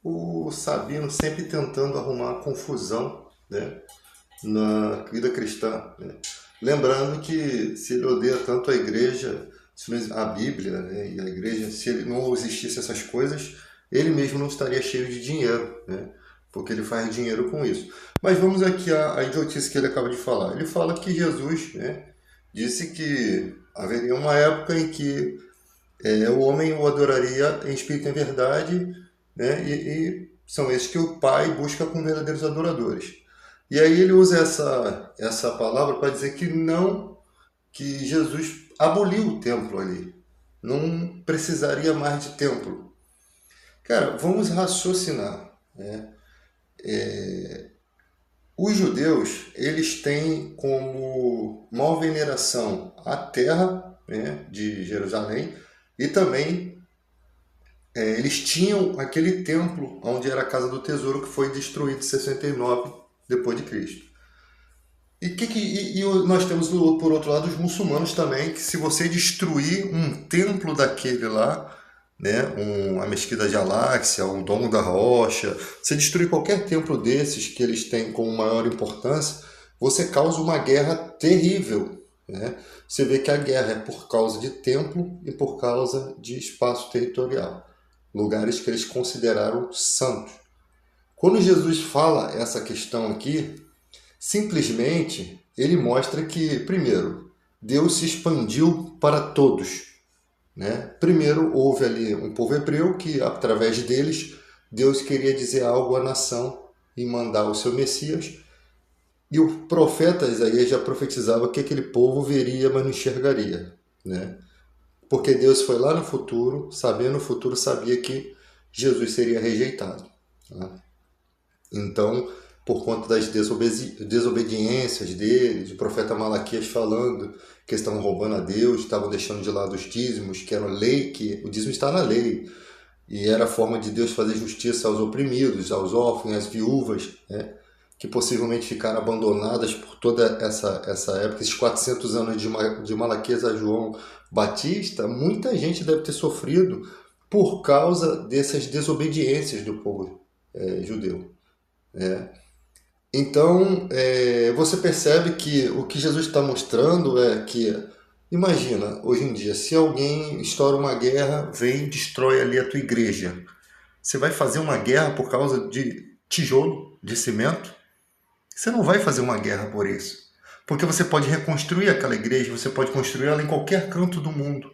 o Sabino sempre tentando arrumar confusão, né, na vida cristã, né? Lembrando que se ele odeia tanto a igreja, a Bíblia, né, e a igreja, se ele não existisse essas coisas, ele mesmo não estaria cheio de dinheiro, né? Porque ele faz dinheiro com isso. Mas vamos aqui à idiotice que ele acaba de falar. Ele fala que Jesus, né, disse que haveria uma época em que o homem o adoraria em espírito e em verdade, né? E são esses que o Pai busca com verdadeiros adoradores. E aí ele usa essa palavra para dizer que não, que Jesus aboliu o templo ali. Não precisaria mais de templo. Cara, vamos raciocinar, né? Os judeus, eles têm como maior veneração a terra, né, de Jerusalém, e também eles tinham aquele templo onde era a Casa do Tesouro, que foi destruído em 69 depois de Cristo. Nós temos, por outro lado, os muçulmanos também, que se você destruir um templo daquele lá, né, a Mesquita de Al-Aqsa, um Domo da Rocha, você destruir qualquer templo desses que eles têm com maior importância, você causa uma guerra terrível, né? Você vê que a guerra é por causa de templo e por causa de espaço territorial, lugares que eles consideraram santos. Quando Jesus fala essa questão aqui, simplesmente ele mostra que, primeiro, Deus se expandiu para todos, né? Primeiro houve ali um povo hebreu que, através deles, Deus queria dizer algo à nação e mandar o seu Messias. E o profeta Isaías já profetizava que aquele povo veria, mas não enxergaria, né? Porque Deus foi lá no futuro, sabendo no futuro, sabia que Jesus seria rejeitado, tá? Então, por conta das desobediências deles, o profeta Malaquias falando que eles estavam roubando a Deus, estavam deixando de lado os dízimos, que era lei, que o dízimo está na lei, e era a forma de Deus fazer justiça aos oprimidos, aos órfãos, às viúvas, né, que possivelmente ficaram abandonadas por toda essa época, esses 400 anos de Malaquias a João Batista. Muita gente deve ter sofrido por causa dessas desobediências do povo judeu. Então, você percebe que o que Jesus está mostrando é que, imagina, hoje em dia, se alguém estoura uma guerra, vem e destrói ali a tua igreja. Você vai fazer uma guerra por causa de tijolo, de cimento? Você não vai fazer uma guerra por isso. Porque você pode reconstruir aquela igreja, você pode construir ela em qualquer canto do mundo.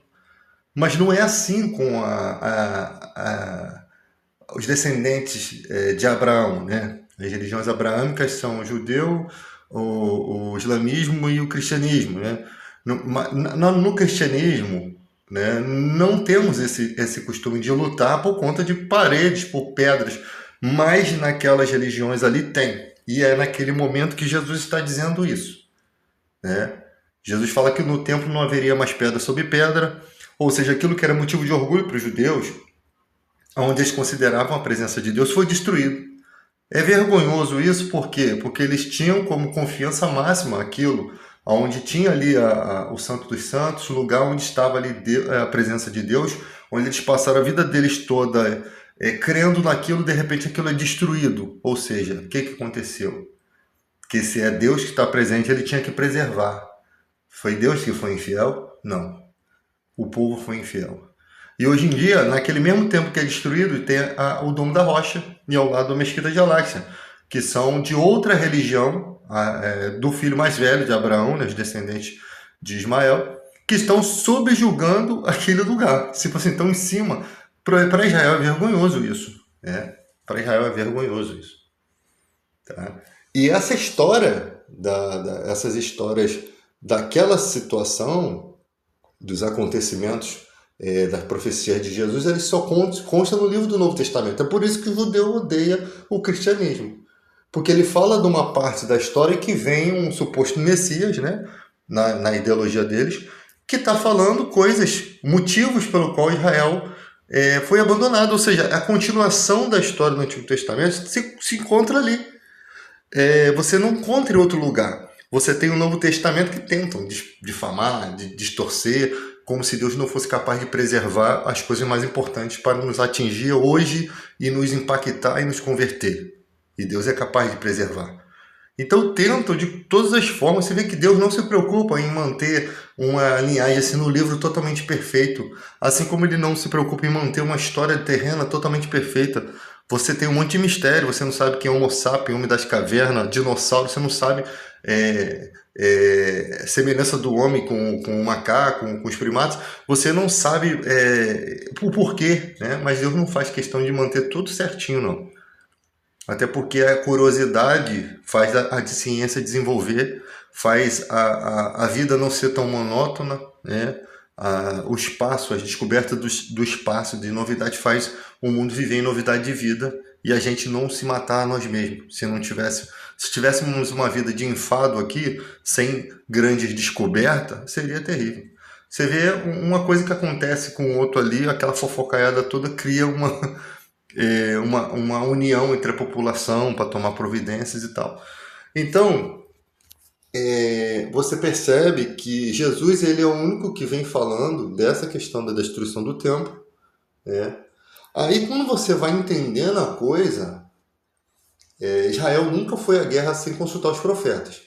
Mas não é assim com os descendentes de Abraão, né? As religiões abraâmicas são o judeu, o islamismo e o cristianismo, né? No cristianismo, né, não temos esse costume de lutar por conta de paredes, por pedras, mas naquelas religiões ali tem. E é naquele momento que Jesus está dizendo isso, né? Jesus fala que no templo não haveria mais pedra sobre pedra, ou seja, aquilo que era motivo de orgulho para os judeus, onde eles consideravam a presença de Deus, foi destruído. É vergonhoso isso, por quê? Porque eles tinham como confiança máxima aquilo, onde tinha ali o Santo dos Santos, o lugar onde estava ali a presença de Deus, onde eles passaram a vida deles toda crendo naquilo, de repente aquilo é destruído. Ou seja, o que aconteceu? Que se é Deus que está presente, ele tinha que preservar. Foi Deus que foi infiel? Não. O povo foi infiel. E hoje em dia, naquele mesmo tempo que é destruído, tem o Domo da Rocha e ao lado a Mesquita de Al-Aqsa, que são de outra religião, do filho mais velho de Abraão, né, os descendentes de Ismael, que estão subjugando aquele lugar. Se assim, estão em cima. Para Israel é vergonhoso isso. Né? Para Israel é vergonhoso isso. Tá? E essa história, essas histórias daquela situação, dos acontecimentos das profecias de Jesus, eles só constam no livro do Novo Testamento. É por isso que o judeu odeia o cristianismo. Porque ele fala de uma parte da história que vem um suposto Messias, né, na ideologia deles, que está falando coisas, motivos pelo qual Israel foi abandonado. Ou seja, a continuação da história do Antigo Testamento se encontra ali. Você não encontra em outro lugar. Você tem o Novo Testamento que tentam difamar, distorcer, como se Deus não fosse capaz de preservar as coisas mais importantes para nos atingir hoje e nos impactar e nos converter. E Deus é capaz de preservar. Então tentam de todas as formas. Você vê que Deus não se preocupa em manter uma linhagem assim no livro totalmente perfeito, assim como ele não se preocupa em manter uma história terrena totalmente perfeita. Você tem um monte de mistério, você não sabe quem é Homo sapiens, homem das cavernas, dinossauro, você não sabe semelhança do homem com o macaco, com os primatas, você não sabe o porquê, né? Mas Deus não faz questão de manter tudo certinho, não. Até porque a curiosidade faz a ciência desenvolver, faz a vida não ser tão monótona, né? O espaço, a descoberta do espaço, de novidade, faz o mundo viver em novidade de vida e a gente não se matar a nós mesmos. Se tivéssemos uma vida de enfado aqui, sem grandes descobertas, seria terrível. Você vê uma coisa que acontece com o outro ali, aquela fofocaiada toda cria uma união entre a população para tomar providências e tal. Então, você percebe que Jesus ele é o único que vem falando dessa questão da destruição do templo. Aí, quando você vai entendendo a coisa, Israel nunca foi à guerra sem consultar os profetas.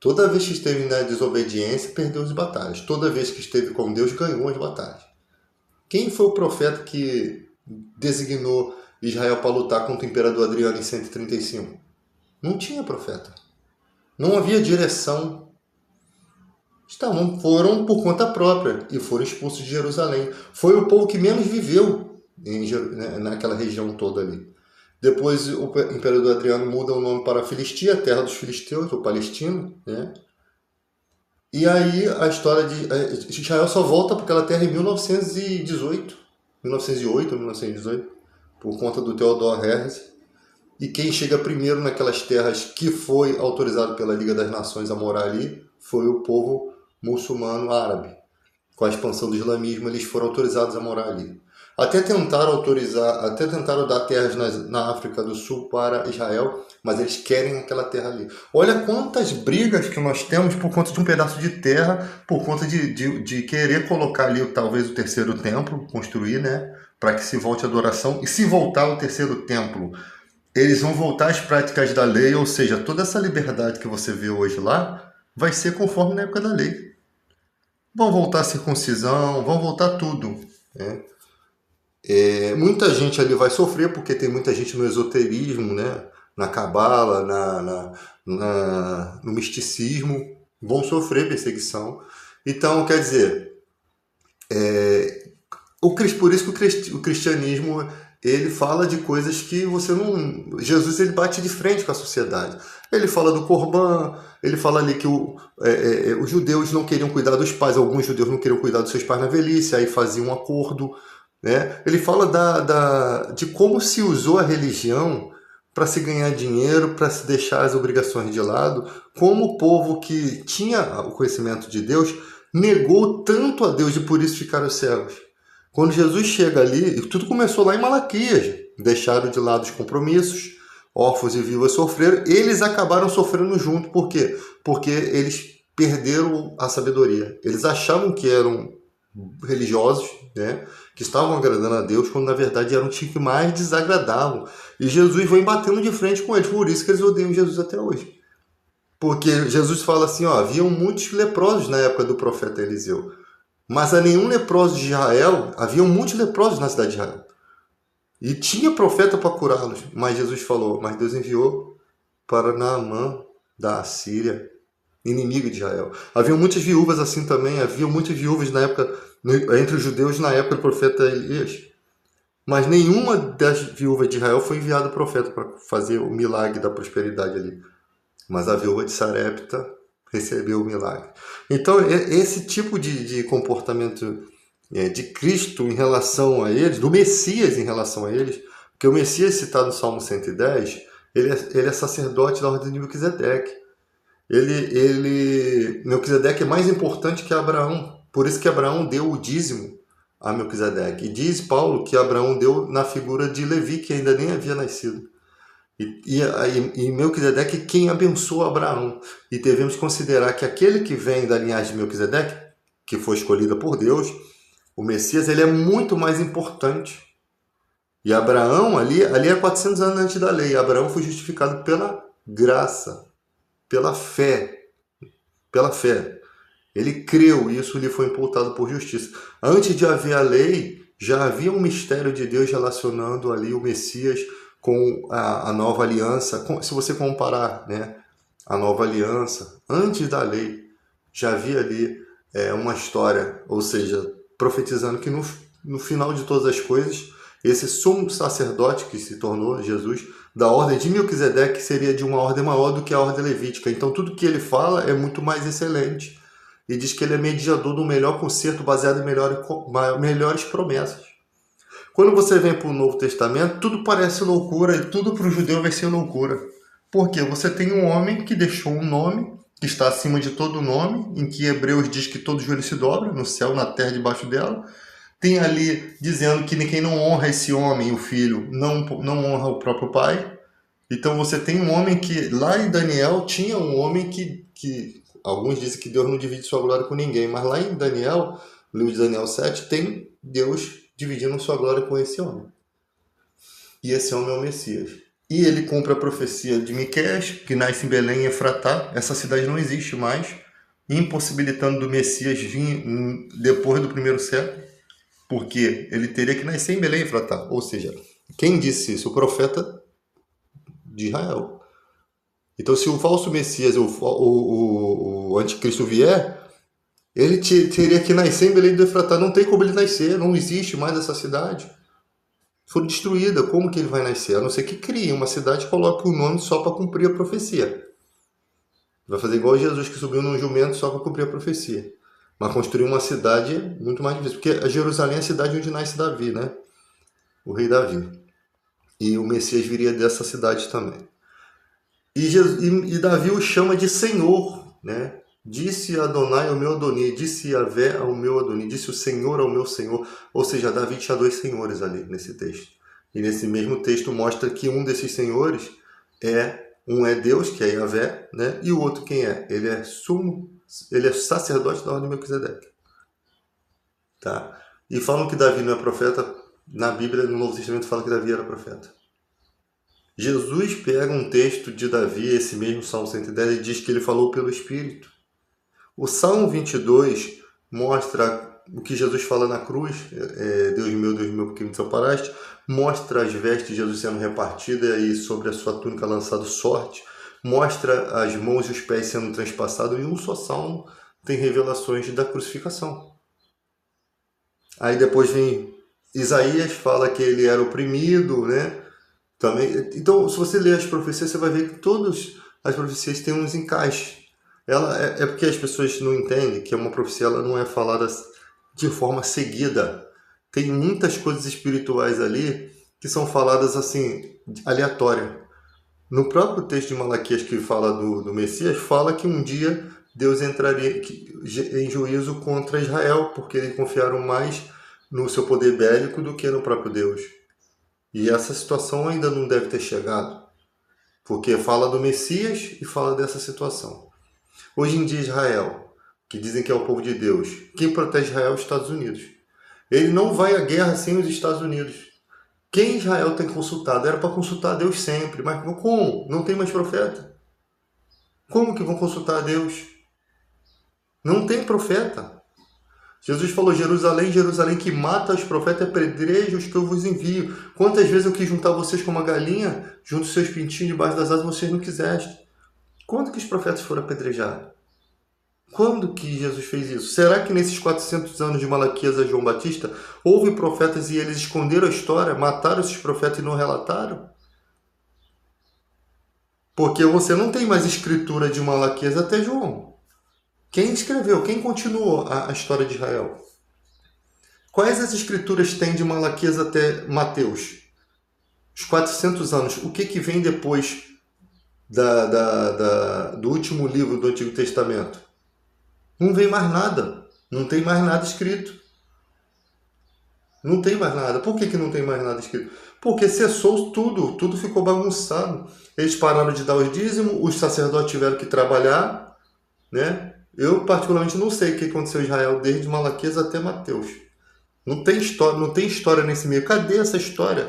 Toda vez que esteve na desobediência, perdeu as batalhas. Toda vez que esteve com Deus, ganhou as batalhas. Quem foi o profeta que designou Israel para lutar contra o imperador Adriano em 135? Não tinha profeta. Não havia direção. Foram por conta própria e foram expulsos de Jerusalém. Foi o povo que menos viveu naquela região toda ali. Depois o imperador Adriano muda o nome para Filistia, terra dos filisteus, ou Palestina, né? E aí a história de Israel só volta para aquela terra em 1908, 1918, por conta do Theodor Herzl. E quem chega primeiro naquelas terras que foi autorizado pela Liga das Nações a morar ali foi o povo muçulmano árabe. Com a expansão do islamismo, eles foram autorizados a morar ali. Até tentaram dar terras na África do Sul para Israel, mas eles querem aquela terra ali. Olha quantas brigas que nós temos por conta de um pedaço de terra, por conta de querer colocar ali talvez o terceiro templo, construir, né, para que se volte a adoração. E se voltar ao terceiro templo, eles vão voltar às práticas da lei, ou seja, toda essa liberdade que você vê hoje lá vai ser conforme na época da lei. Vão voltar a circuncisão, vão voltar tudo, né? Muita gente ali vai sofrer, porque tem muita gente no esoterismo, né? Na cabala, no misticismo, vão sofrer perseguição. Então, quer dizer, por isso que o cristianismo ele fala de coisas que você não... Jesus ele bate de frente com a sociedade. Ele fala do Corban, ele fala ali que os judeus não queriam cuidar dos pais, alguns judeus não queriam cuidar dos seus pais na velhice, aí faziam um acordo, né? Ele fala de como se usou a religião para se ganhar dinheiro, para se deixar as obrigações de lado, como o povo que tinha o conhecimento de Deus negou tanto a Deus e por isso ficaram cegos. Quando Jesus chega ali, tudo começou lá em Malaquias, deixaram de lado os compromissos, órfãos e viúvas sofreram, eles acabaram sofrendo junto. Por quê? Porque eles perderam a sabedoria. Eles achavam que eram religiosos, né, que estavam agradando a Deus, quando na verdade eram os que mais desagradavam. E Jesus vem batendo de frente com eles, por isso que eles odeiam Jesus até hoje. Porque Jesus fala assim, haviam muitos leprosos na época do profeta Eliseu, mas a nenhum leproso de Israel, haviam muitos leprosos na cidade de Israel. E tinha profeta para curá-los, mas Jesus falou, mas Deus enviou para Naamã da Assíria, inimigo de Israel. Havia muitas viúvas assim também, havia muitas viúvas na época, entre os judeus na época do profeta Elias. Mas nenhuma das viúvas de Israel foi enviado profeta para fazer o milagre da prosperidade ali. Mas a viúva de Sarepta recebeu o milagre. Então, esse tipo de comportamento de Cristo em relação a eles, do Messias em relação a eles, porque o Messias citado no Salmo 110, ele é sacerdote da ordem de Melquisedeque. Melquisedeque é mais importante que Abraão. Por isso que Abraão deu o dízimo a Melquisedeque. E diz Paulo que Abraão deu na figura de Levi, que ainda nem havia nascido. E Melquisedeque é quem abençoa Abraão. E devemos considerar que aquele que vem da linhagem de Melquisedeque que foi escolhida por Deus, o Messias, ele é muito mais importante. E Abraão, ali é 400 anos antes da lei. Abraão foi justificado pela graça, pela fé. Pela fé. Ele creu e isso lhe foi imputado por justiça. Antes de haver a lei, já havia um mistério de Deus relacionando ali o Messias com a nova aliança. Se você comparar, né, a nova aliança, antes da lei, já havia ali uma história, ou seja, profetizando que no final de todas as coisas, esse sumo sacerdote que se tornou Jesus, da ordem de Melquisedeque, seria de uma ordem maior do que a ordem levítica. Então tudo que ele fala é muito mais excelente. E diz que ele é mediador do melhor concerto baseado em melhores promessas. Quando você vem para o Novo Testamento, tudo parece loucura e tudo para o judeu vai ser loucura. Porque você tem um homem que deixou um nome, que está acima de todo nome, em que Hebreus diz que todo joelho se dobra, no céu, na terra, debaixo dela. Tem ali dizendo que quem não honra esse homem, o filho, não honra o próprio pai. Então você tem um homem que, lá em Daniel, tinha um homem que alguns dizem que Deus não divide sua glória com ninguém, mas lá em Daniel, no livro de Daniel 7, tem Deus dividindo sua glória com esse homem. E esse homem é o Messias. E ele cumpre a profecia de Miqueias, que nasce em Belém e Efratá. Essa cidade não existe mais, impossibilitando do Messias vir depois do primeiro século, porque ele teria que nascer em Belém e Efratá. Ou seja, quem disse isso? O profeta de Israel. Então, se o falso Messias, o anticristo vier, ele teria que nascer em Belém do Efratá. Não tem como ele nascer, não existe mais essa cidade. Foi destruída, como que ele vai nascer? A não ser que crie uma cidade e coloque um nome só para cumprir a profecia. Vai fazer igual Jesus, que subiu num jumento só para cumprir a profecia. Mas construir uma cidade é muito mais difícil, porque a Jerusalém é a cidade onde nasce Davi, né? O rei Davi. E o Messias viria dessa cidade também. E Davi o chama de Senhor, né? Disse Adonai ao meu Adoni, disse Yahvé ao meu Adoni, disse o Senhor ao meu Senhor. Ou seja, Davi tinha dois senhores ali nesse texto. E nesse mesmo texto mostra que um desses senhores um é Deus, que é Yahvé, né? E o outro quem é? Ele é sacerdote da ordem de Melquisedeque. Tá? E falam que Davi não é profeta. Na Bíblia, no Novo Testamento, fala que Davi era profeta. Jesus pega um texto de Davi, esse mesmo Salmo 110, e diz que ele falou pelo Espírito. O Salmo 22 mostra o que Jesus fala na cruz, Deus meu, por que me desamparaste? Mostra as vestes de Jesus sendo repartidas e sobre a sua túnica lançado sorte, mostra as mãos e os pés sendo transpassados, e um só salmo tem revelações da crucificação. Aí depois vem Isaías, fala que ele era oprimido, né? Também, então, se você ler as profecias, você vai ver que todas as profecias têm uns encaixes. É porque as pessoas não entendem que uma profecia ela não é falada de forma seguida. Tem muitas coisas espirituais ali que são faladas assim, aleatória. No próprio texto de Malaquias que fala do Messias, fala que um dia Deus entraria em juízo contra Israel, porque eles confiaram mais no seu poder bélico do que no próprio Deus. E essa situação ainda não deve ter chegado, porque fala do Messias e fala dessa situação. Hoje em dia, Israel, que dizem que é o povo de Deus, quem protege Israel é os Estados Unidos. Ele não vai à guerra sem os Estados Unidos. Quem Israel tem consultado? Era para consultar a Deus sempre, mas como? Não tem mais profeta. Como que vão consultar a Deus? Não tem profeta. Jesus falou, Jerusalém, Jerusalém, que mata os profetas, apedreja os que eu vos envio. Quantas vezes eu quis juntar vocês como uma galinha, junto os seus pintinhos debaixo das asas, vocês não quiseste. Quando que os profetas foram apedrejados? Quando que Jesus fez isso? Será que nesses 400 anos de Malaquias a João Batista, houve profetas e eles esconderam a história, mataram esses profetas e não relataram? Porque você não tem mais escritura de Malaquias até João. Quem escreveu? Quem continuou a história de Israel? Quais as escrituras tem de Malaquias até Mateus? Os 400 anos. O que vem depois do último livro do Antigo Testamento? Não vem mais nada. Não tem mais nada escrito. Não tem mais nada. Por que não tem mais nada escrito? Porque cessou tudo. Tudo ficou bagunçado. Eles pararam de dar os dízimos, os sacerdotes tiveram que trabalhar, né? Eu particularmente não sei o que aconteceu em Israel desde Malaquias até Mateus. Não tem história nesse meio. Cadê essa história?